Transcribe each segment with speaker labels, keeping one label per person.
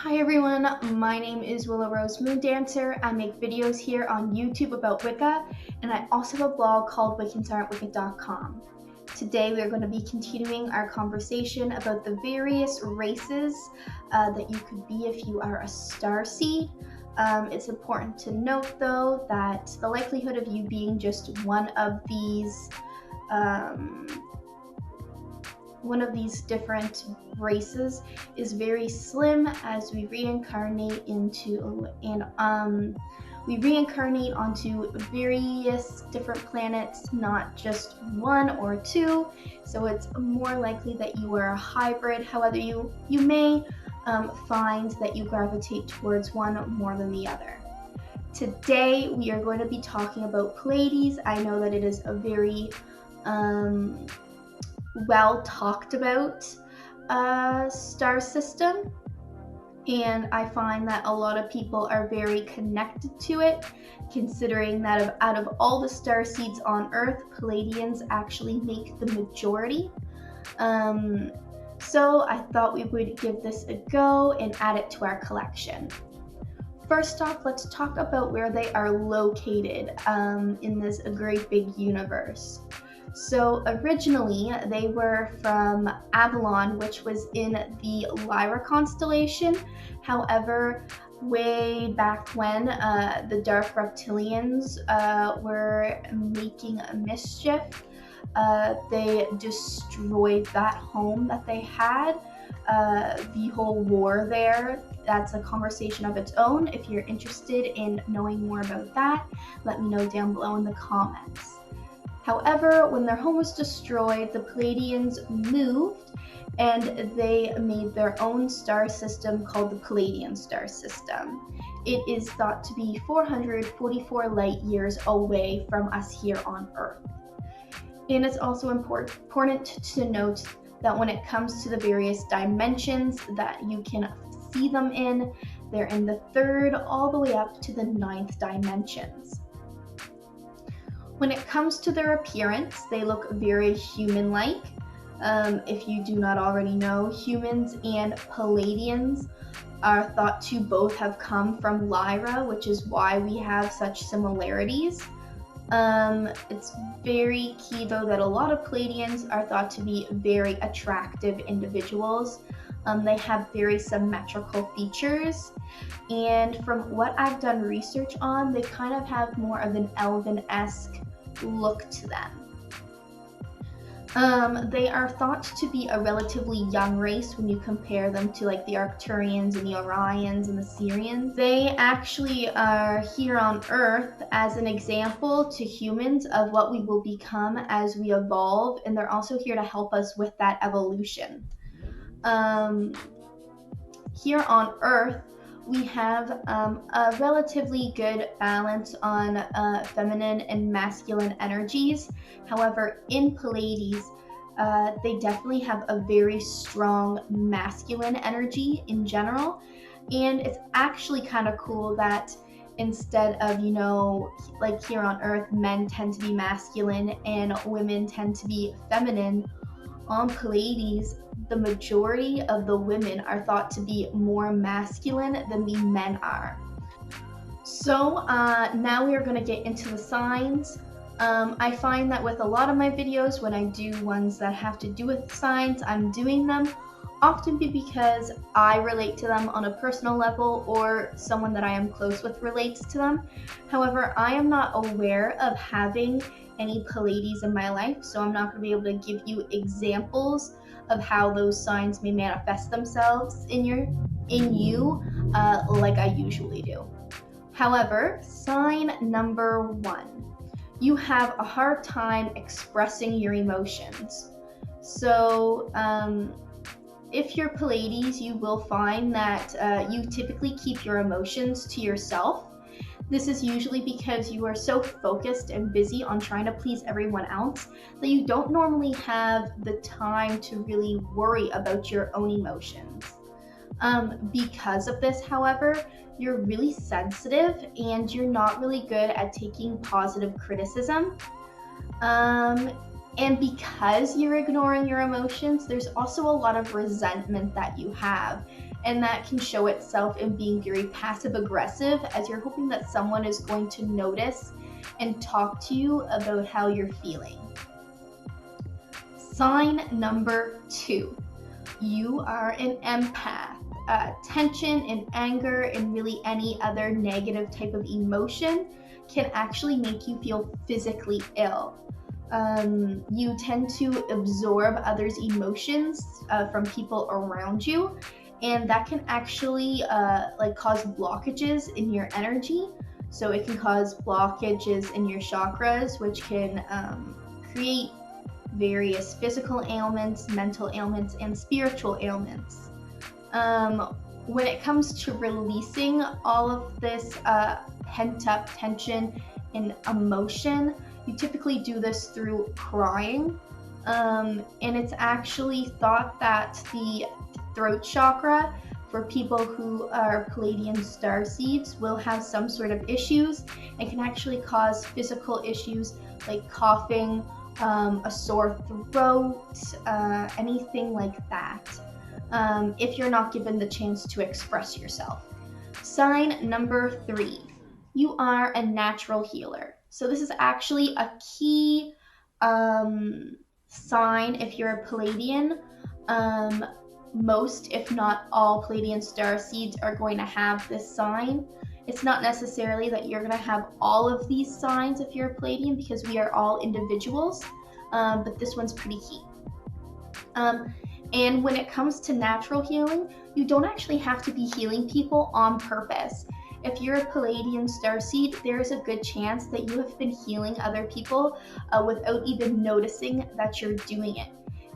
Speaker 1: Hi everyone, my name is Willow Rose Moondancer. I make videos here on YouTube about Wicca, and I also have a blog called Wiccans.wicca.com. Today we are going to be continuing our conversation about the various races that you could be if you are a starseed. It's important to note though that the likelihood of you being just um, one of these different races is very slim, as we reincarnate onto various different planets, not just one or two. So it's more likely that you are a hybrid. However, you may find that you gravitate towards one more than the other. Today we are going to be talking about Pleiades. I know that it is a very well talked about star system, and I find that a lot of people are very connected to it, considering that out of all the star seeds on Earth, Pleiadians actually make the majority. So I thought we would give this a go and add it to our collection. First off, let's talk about where they are located in this great big universe. So originally they were from Avalon, which was in the Lyra constellation. However, way back when the Dark Reptilians were making a mischief, they destroyed that home that they had. The whole war there, that's a conversation of its own. If you're interested in knowing more about that, let me know down below in the comments. However, when their home was destroyed, the Pleiadians moved and they made their own star system called the Pleiadian star system. It is thought to be 444 light years away from us here on Earth. And it's also important to note that when it comes to the various dimensions that you can see them in, they're in the third all the way up to the ninth dimensions. When it comes to their appearance, they look very human-like. If you do not already know, humans and Pleiadians are thought to both have come from Lyra, which is why we have such similarities. It's very key though that a lot of Pleiadians are thought to be very attractive individuals. They have very symmetrical features, and from what I've done research on, they kind of have more of an elven-esque look to them. They are thought to be a relatively young race when you compare them to like the Arcturians and the Orions and the Sirians. They actually are here on Earth as an example to humans of what we will become as we evolve, and they're also here to help us with that evolution. Here on Earth, we have a relatively good balance on feminine and masculine energies. However, in Pleiades, they definitely have a very strong masculine energy in general. And it's actually kind of cool that instead of, like here on Earth, men tend to be masculine and women tend to be feminine, on Pleiades, the majority of the women are thought to be more masculine than the men are. So now we are going to get into the signs. I find that with a lot of my videos, when I do ones that have to do with signs, I'm doing them often because I relate to them on a personal level or someone that I am close with relates to them. However, I am not aware of having any Pleiades in my life, so I'm not going to be able to give you examples of how those signs may manifest themselves in you like I usually do. However, sign number 1, you have a hard time expressing your emotions. So if you're Pleiades, you will find that you typically keep your emotions to yourself. This is usually because you are so focused and busy on trying to please everyone else that you don't normally have the time to really worry about your own emotions. Because of this, however, you're really sensitive and you're not really good at taking positive criticism. And because you're ignoring your emotions, there's also a lot of resentment that you have. and that can show itself in being very passive aggressive, as you're hoping that someone is going to notice and talk to you about how you're feeling. Sign number 2, you are an empath. Tension and anger and really any other negative type of emotion can actually make you feel physically ill. You tend to absorb others' emotions from people around you, and that can actually cause blockages in your energy. So it can cause blockages in your chakras, which can create various physical ailments, mental ailments, and spiritual ailments. When it comes to releasing all of this pent-up tension and emotion, you typically do this through crying. And it's actually thought that the throat chakra for people who are Pleiadian Starseeds will have some sort of issues and can actually cause physical issues like coughing, a sore throat, anything like that, if you're not given the chance to express yourself. Sign number 3, you are a natural healer. So this is actually a key sign if you're a Pleiadian. Most, if not all, Pleiadian Starseeds are going to have this sign. It's not necessarily that you're going to have all of these signs if you're a Pleiadian, because we are all individuals, but this one's pretty key. And when it comes to natural healing, you don't actually have to be healing people on purpose. If you're a Pleiadian Starseed, there is a good chance that you have been healing other people without even noticing that you're doing it.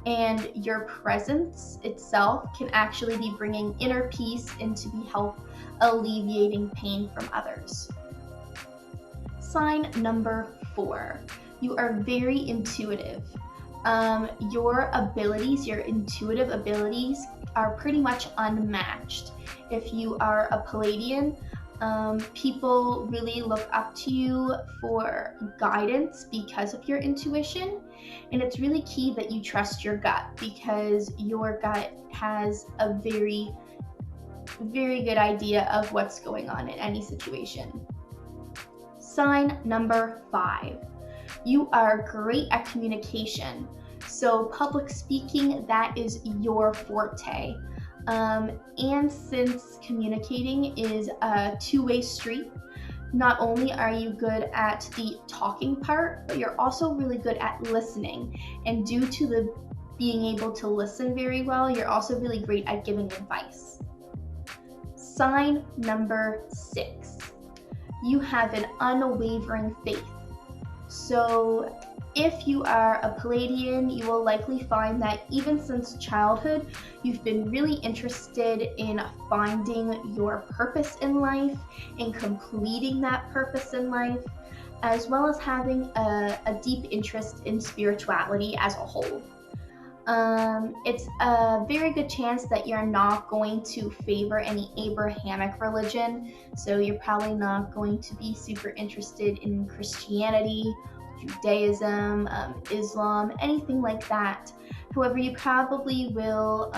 Speaker 1: And your presence itself can actually be bringing inner peace and to be help alleviating pain from others. Sign number 4, you are very intuitive. Your abilities, your intuitive abilities, are pretty much unmatched. If you are a Pleiadian, people really look up to you for guidance because of your intuition, and it's really key that you trust your gut, because your gut has a very, very good idea of what's going on in any situation. Sign number 5, you are great at communication. So public speaking, that is your forte. And since communicating is a two-way street, not only are you good at the talking part, but you're also really good at listening. And due to the being able to listen very well, you're also really great at giving advice. Sign number 6, you have an unwavering faith. So if you are a Pleiadian, you will likely find that even since childhood, you've been really interested in finding your purpose in life and completing that purpose in life, as well as having a deep interest in spirituality as a whole. It's a very good chance that you're not going to favor any Abrahamic religion, so you're probably not going to be super interested in Christianity, Judaism, Islam, anything like that. However, you probably will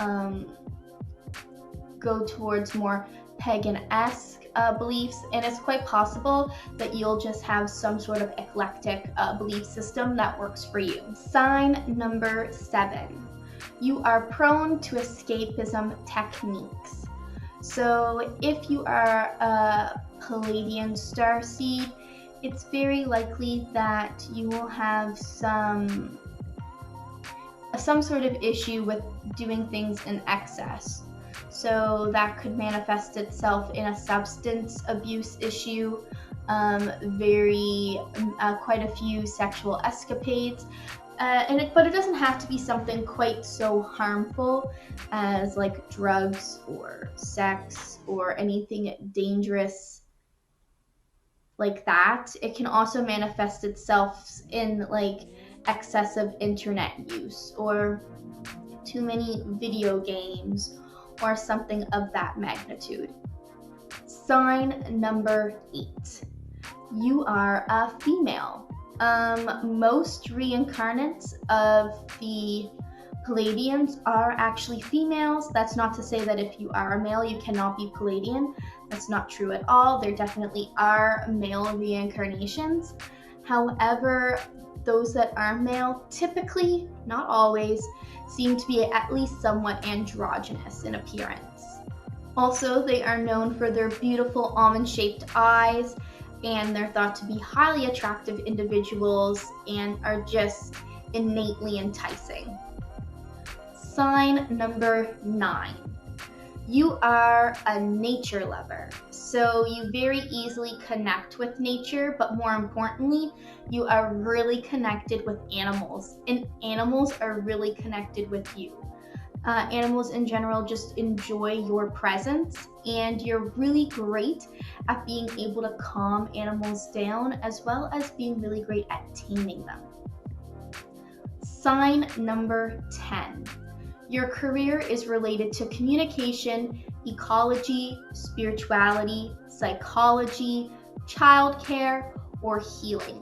Speaker 1: go towards more pagan-esque beliefs, and it's quite possible that you'll just have some sort of eclectic belief system that works for you. Sign number 7, you are prone to escapism techniques. So if you are a Pleiadian Starseed, it's very likely that you will have some sort of issue with doing things in excess. So that could manifest itself in a substance abuse issue, quite a few sexual escapades, but it doesn't have to be something quite so harmful as like drugs or sex or anything dangerous like that. It can also manifest itself in like excessive internet use or too many video games or something of that magnitude. Sign number 8, you are a female. Most reincarnates of the Pleiadians are actually females. That's not to say that if you are a male, you cannot be Pleiadian. That's not true at all. There definitely are male reincarnations. However, those that are male typically, not always, seem to be at least somewhat androgynous in appearance. Also, they are known for their beautiful almond-shaped eyes, and they're thought to be highly attractive individuals and are just innately enticing. Sign number 9. You are a nature lover. So you very easily connect with nature, but more importantly, you are really connected with animals, and animals are really connected with you. Animals in general just enjoy your presence, and you're really great at being able to calm animals down, as well as being really great at taming them. Sign number 10. Your career is related to communication, ecology, spirituality, psychology, childcare, or healing.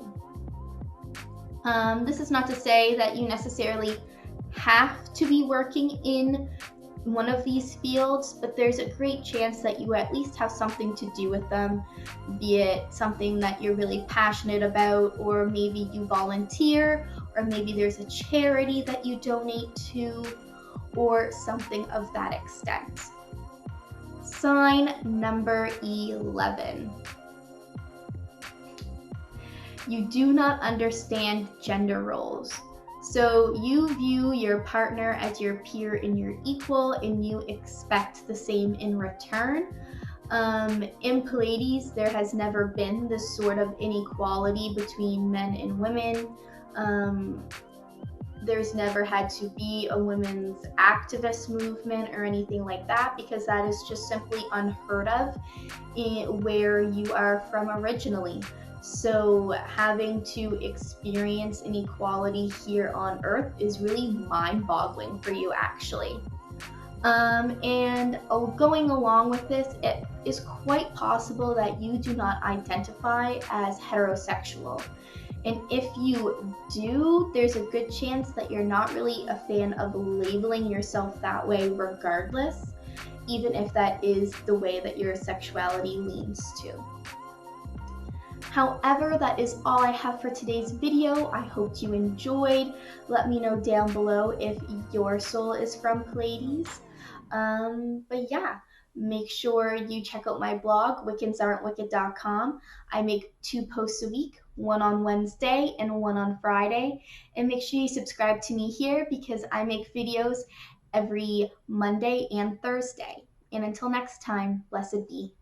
Speaker 1: This is not to say that you necessarily have to be working in one of these fields, but there's a great chance that you at least have something to do with them, be it something that you're really passionate about, or maybe you volunteer, or maybe there's a charity that you donate to, or something of that extent. Sign number 11. You do not understand gender roles. So you view your partner as your peer and your equal, and you expect the same in return. In Pleiades, there has never been this sort of inequality between men and women. There's never had to be a women's activist movement or anything like that, because that is just simply unheard of where you are from originally. So having to experience inequality here on Earth is really mind-boggling for you, actually. And going along with this, it is quite possible that you do not identify as heterosexual. And if you do, there's a good chance that you're not really a fan of labeling yourself that way regardless, even if that is the way that your sexuality leans to. However, that is all I have for today's video. I hope you enjoyed. Let me know down below if your soul is from Pleiades. But yeah, make sure you check out my blog, wiccansaren'twicked.com. I make 2 posts a week, one on Wednesday and one on Friday. And make sure you subscribe to me here, because I make videos every Monday and Thursday. And until next time, blessed be.